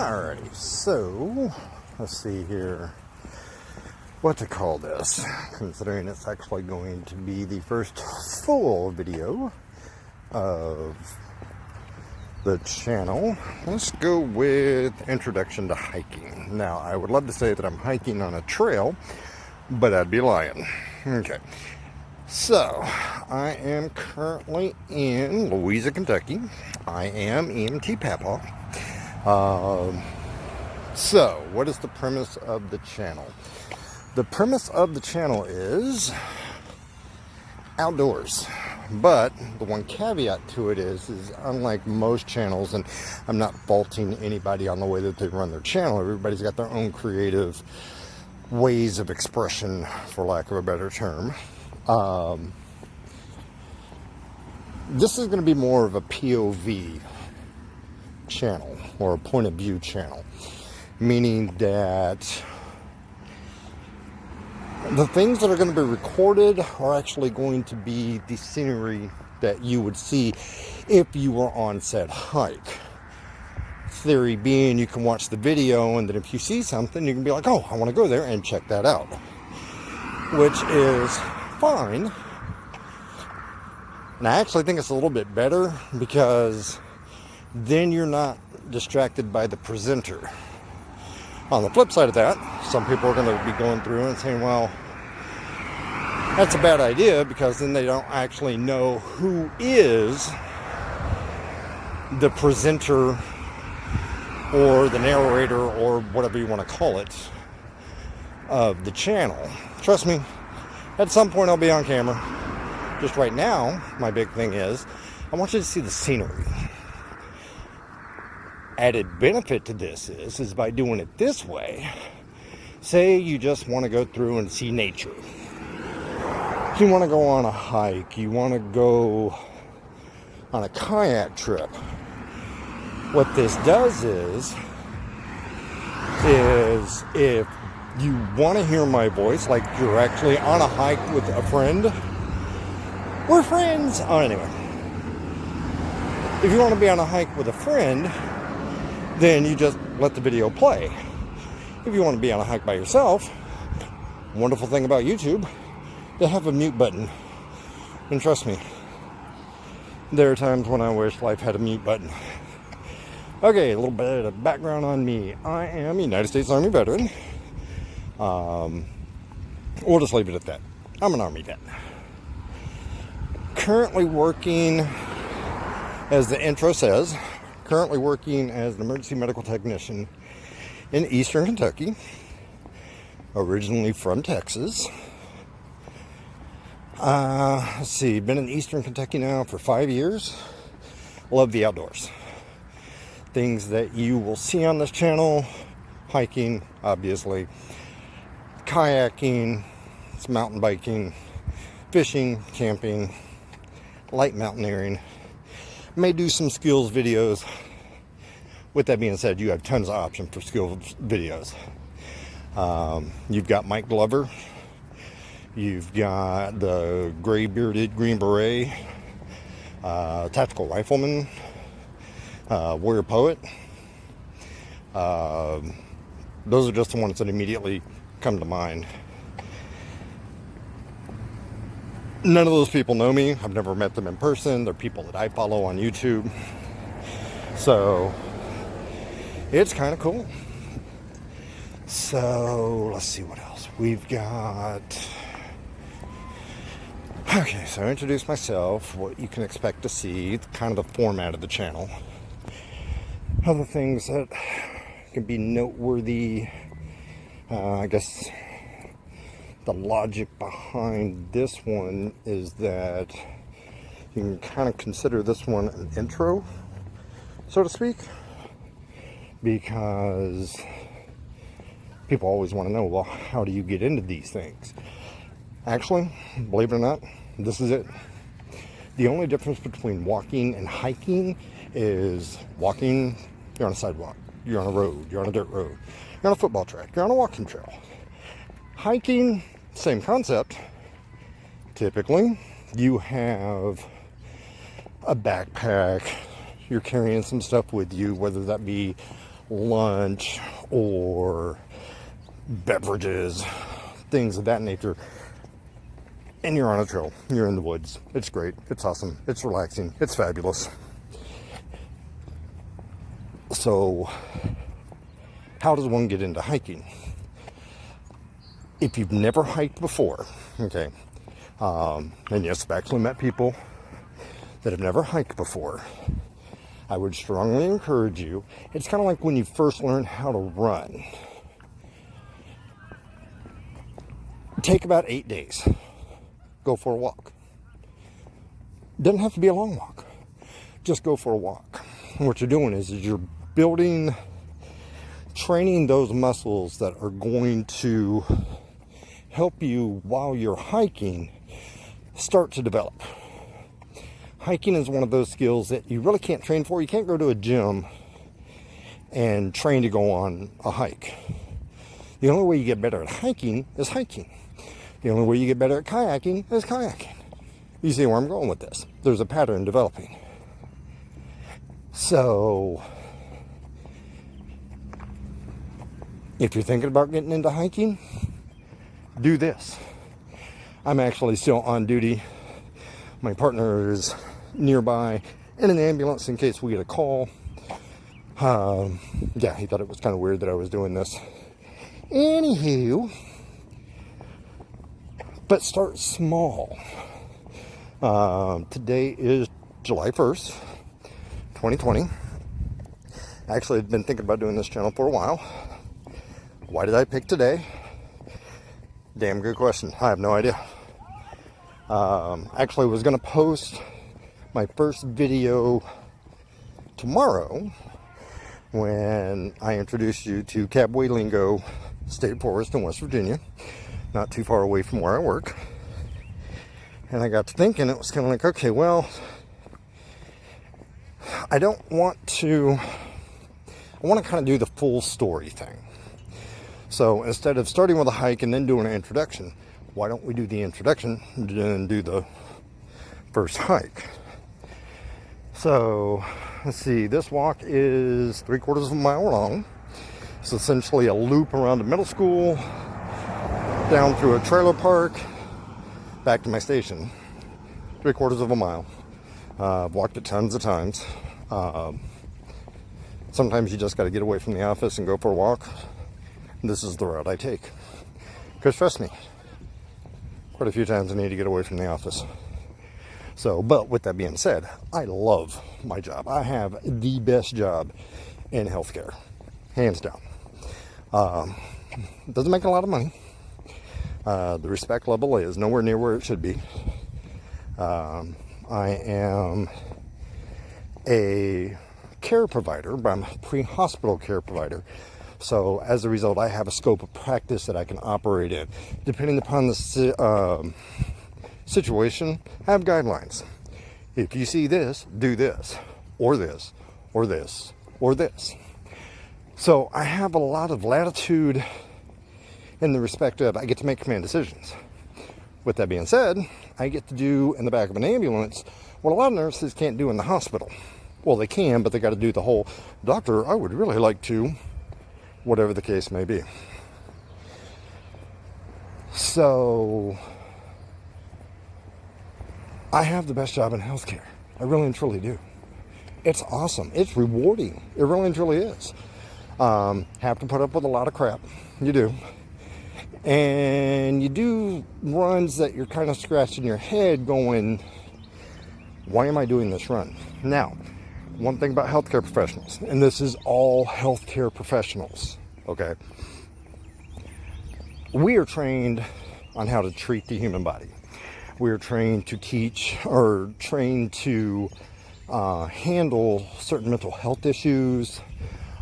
Alrighty, so let's see here what to call this, considering it's actually going to be the first full video of the channel. Let's go with introduction to hiking. Now, I would love to say that I'm hiking on a trail, but I'd be lying. Okay, so I am currently in Louisa, Kentucky. I am EMT Papaw. So what is the premise of the channel? The premise of the channel is outdoors. But the one caveat to it is unlike most channels, and I'm not faulting anybody on the way that they run their channel, everybody's got their own creative ways of expression, for lack of a better term. This is going to be more of a POV channel, or a point of view channel, meaning that the things that are going to be recorded are actually going to be the scenery that you would see if you were on said hike. Theory being, you can watch the video, and then if you see something, you can be like, oh, I want to go there and check that out, which is fine. And I actually think it's a little bit better, because then you're not distracted by the presenter. On the flip side of that, some people are going to be going through and saying, well, that's a bad idea, because then they don't actually know who is the presenter or the narrator, or whatever you want to call it, of the channel. Trust me, at some point I'll be on camera. Just right now, my big thing is, I want you to see the scenery. Added benefit to this is by doing it this way, say you just want to go through and see nature. You want to go on a hike, you want to go on a kayak trip. What this does is if you want to hear my voice, like you're actually on a hike with a friend, we're friends. Oh, anyway, if you want to be on a hike with a friend, then you just let the video play. If you want to be on a hike by yourself, wonderful thing about YouTube, they have a mute button. And trust me, there are times when I wish life had a mute button. Okay, a little bit of background on me. I am a United States Army veteran. We'll just leave it at that. I'm an Army vet. Currently working, as the intro says, currently working as an emergency medical technician in Eastern Kentucky, originally from Texas. Let's see, been in Eastern Kentucky now for 5 years. Love the outdoors. Things that you will see on this channel: hiking, obviously, kayaking, it's mountain biking, fishing, camping, light mountaineering. May do some skills videos. With that being said, you have tons of options for skills videos. You've got Mike Glover. You've got the gray-bearded Green Beret, tactical rifleman, warrior poet. Those are just the ones that immediately come to mind. None of those people know me. I've never met them in person. They're people that I follow on YouTube. So it's kind of cool. So let's see what else we've got. Okay, so I introduced myself, what you can expect to see, kind of the format of the channel. Other things that can be noteworthy, I guess the logic behind this one is that you can kind of consider this one an intro, so to speak, because people always want to know, well, how do you get into these things? Actually, believe it or not, this is it. The only difference between walking and hiking is walking, you're on a sidewalk, you're on a road, you're on a dirt road, you're on a football track, you're on a walking trail. Hiking, same concept. Typically, you have a backpack, you're carrying some stuff with you, whether that be lunch or beverages, things of that nature. And you're on a trail, you're in the woods. It's great, it's awesome, it's relaxing, it's fabulous. So, how does one get into hiking? If you've never hiked before, okay, and yes, I've actually met people that have never hiked before, I would strongly encourage you. It's kind of like when you first learn how to run. Take about 8 days. Go for a walk. Doesn't have to be a long walk. Just go for a walk. And what you're doing is you're training those muscles that are going to help you while you're hiking start to develop. Hiking is one of those skills that you really can't train for. You can't go to a gym and train to go on a hike. The only way you get better at hiking is hiking. The only way you get better at kayaking is kayaking. You see where I'm going with this. There's a pattern developing. So, if you're thinking about getting into hiking, do this. I'm actually still on duty. My partner is nearby in an ambulance in case we get a call. Yeah, he thought it was kind of weird that I was doing this. Anywho, but start small. Today is July 1st, 2020. Actually, I've been thinking about doing this channel for a while. Why did I pick today? Damn good question. I have no idea. Actually, I was going to post my first video tomorrow when I introduced you to Cowboy Lingo State Forest in West Virginia, not too far away from where I work. And I got to thinking, it was kind of like, okay, well, I want to kind of do the full story thing. So instead of starting with a hike and then doing an introduction, why don't we do the introduction and then do the first hike? So let's see, this walk is 3/4 of a mile long. It's essentially a loop around the middle school, down through a trailer park, back to my station. 3/4 of a mile. I've walked it tons of times. Sometimes you just got to get away from the office and go for a walk. This is the route I take. Because trust me, quite a few times I need to get away from the office. So, but with that being said, I love my job. I have the best job in healthcare, hands down. Doesn't make a lot of money. The respect level is nowhere near where it should be. I am a care provider, but I'm a pre-hospital care provider. So as a result, I have a scope of practice that I can operate in. Depending upon the situation, I have guidelines. If you see this, do this, or this, or this, or this. So I have a lot of latitude in the respect of I get to make command decisions. With that being said, I get to do in the back of an ambulance what a lot of nurses can't do in the hospital. Well, they can, but they got to do the whole, doctor, I would really like to, whatever the case may be. So, I have the best job in healthcare. I really and truly do. It's awesome. It's rewarding. It really and truly is. Have to put up with a lot of crap. You do. And you do runs that you're kind of scratching your head going, why am I doing this run? Now, one thing about healthcare professionals, and this is all healthcare professionals, okay? We are trained on how to treat the human body. We are trained to teach or trained to handle certain mental health issues,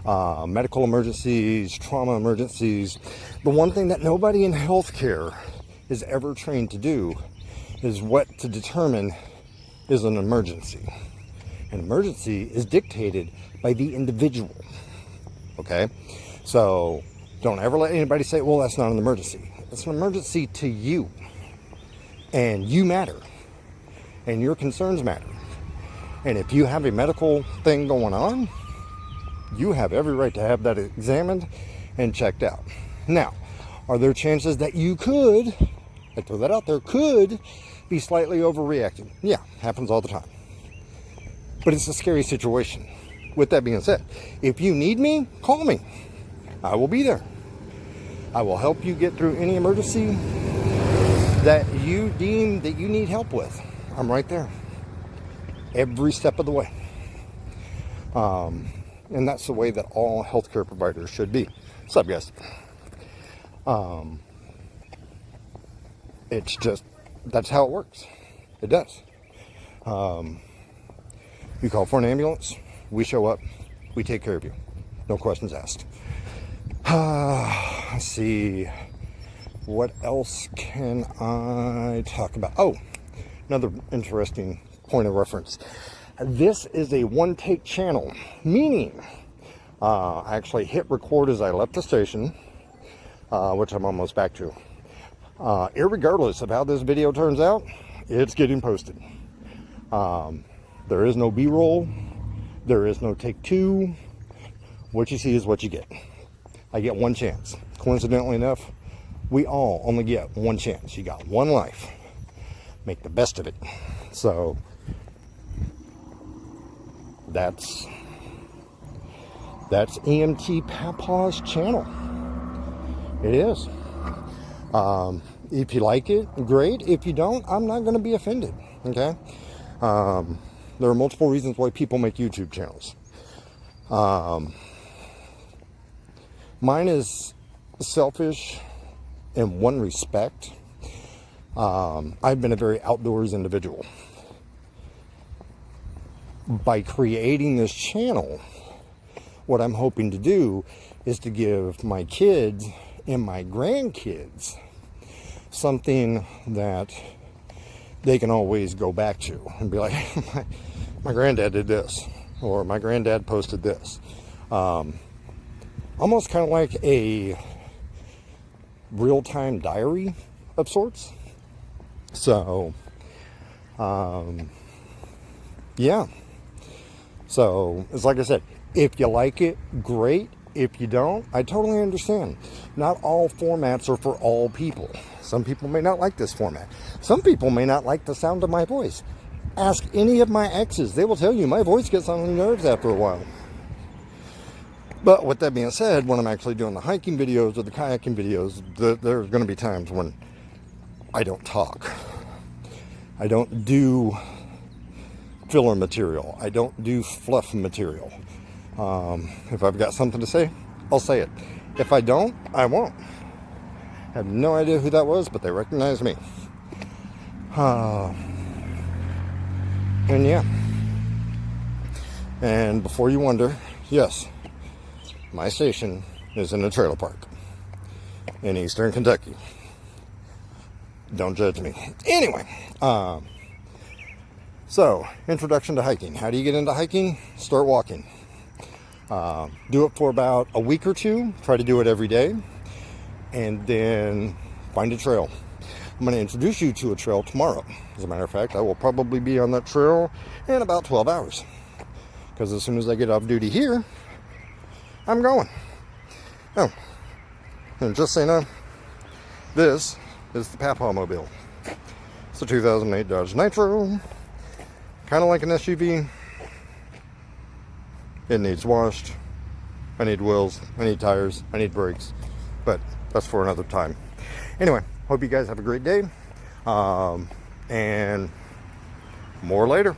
medical emergencies, trauma emergencies. The one thing that nobody in healthcare is ever trained to do is what to determine is an emergency. An emergency is dictated by the individual, okay? So don't ever let anybody say, well, that's not an emergency. It's an emergency to you, and you matter, and your concerns matter. And if you have a medical thing going on, You have every right to have that examined and checked out. Now, are there chances that you could, I throw that out there, could be slightly overreacting? Yeah, happens all the time. But it's a scary situation. With that being said, if you need me, call me. I will be there. I will help you get through any emergency that you deem that you need help with. I'm right there. Every step of the way. And that's the way that all healthcare providers should be. What's up, guys? It's just, that's how it works. It does. You call for an ambulance, we show up, we take care of you. No questions asked. Let's see. What else can I talk about? Oh, another interesting point of reference. This is a one-take channel, meaning I actually hit record as I left the station, which I'm almost back to. Irregardless of how this video turns out, it's getting posted. There is no B-roll. There is no take two. What you see is what you get. I get one chance. Coincidentally enough, we all only get one chance. You got one life. Make the best of it. So that's EMT Papaw's channel. It is. If you like it, great. If you don't, I'm not going to be offended. Okay? There are multiple reasons why people make YouTube channels. Mine is selfish in one respect. I've been a very outdoors individual. By creating this channel, what I'm hoping to do is to give my kids and my grandkids something that they can always go back to and be like, my granddad did this, or my granddad posted this. Almost kind of like a real-time diary of sorts. So, yeah. So, it's like I said, if you like it, great. If you don't, I totally understand. Not all formats are for all people. Some people may not like this format. Some people may not like the sound of my voice. Ask any of my exes. They will tell you my voice gets on their nerves after a while. But with that being said, when I'm actually doing the hiking videos or the kayaking videos, there's going to be times when I don't talk. I don't do filler material. I don't do fluff material. If I've got something to say, I'll say it. If I don't, I won't. I have no idea who that was, but they recognize me. And yeah. And before you wonder, yes, my station is in a trailer park in eastern Kentucky. Don't judge me. Anyway, so introduction to hiking. How do you get into hiking? Start walking. Do it for about a week or two. Try to do it every day. And then find a trail. I'm going to introduce you to a trail tomorrow. As a matter of fact, I will probably be on that trail in about 12 hours. Because as soon as I get off duty here, I'm going. Oh, and just so you know, this is the Papaw mobile. It's a 2008 Dodge Nitro. Kind of like an SUV. It needs washed. I need wheels. I need tires. I need brakes. But that's for another time. Anyway, hope you guys have a great day. And more later.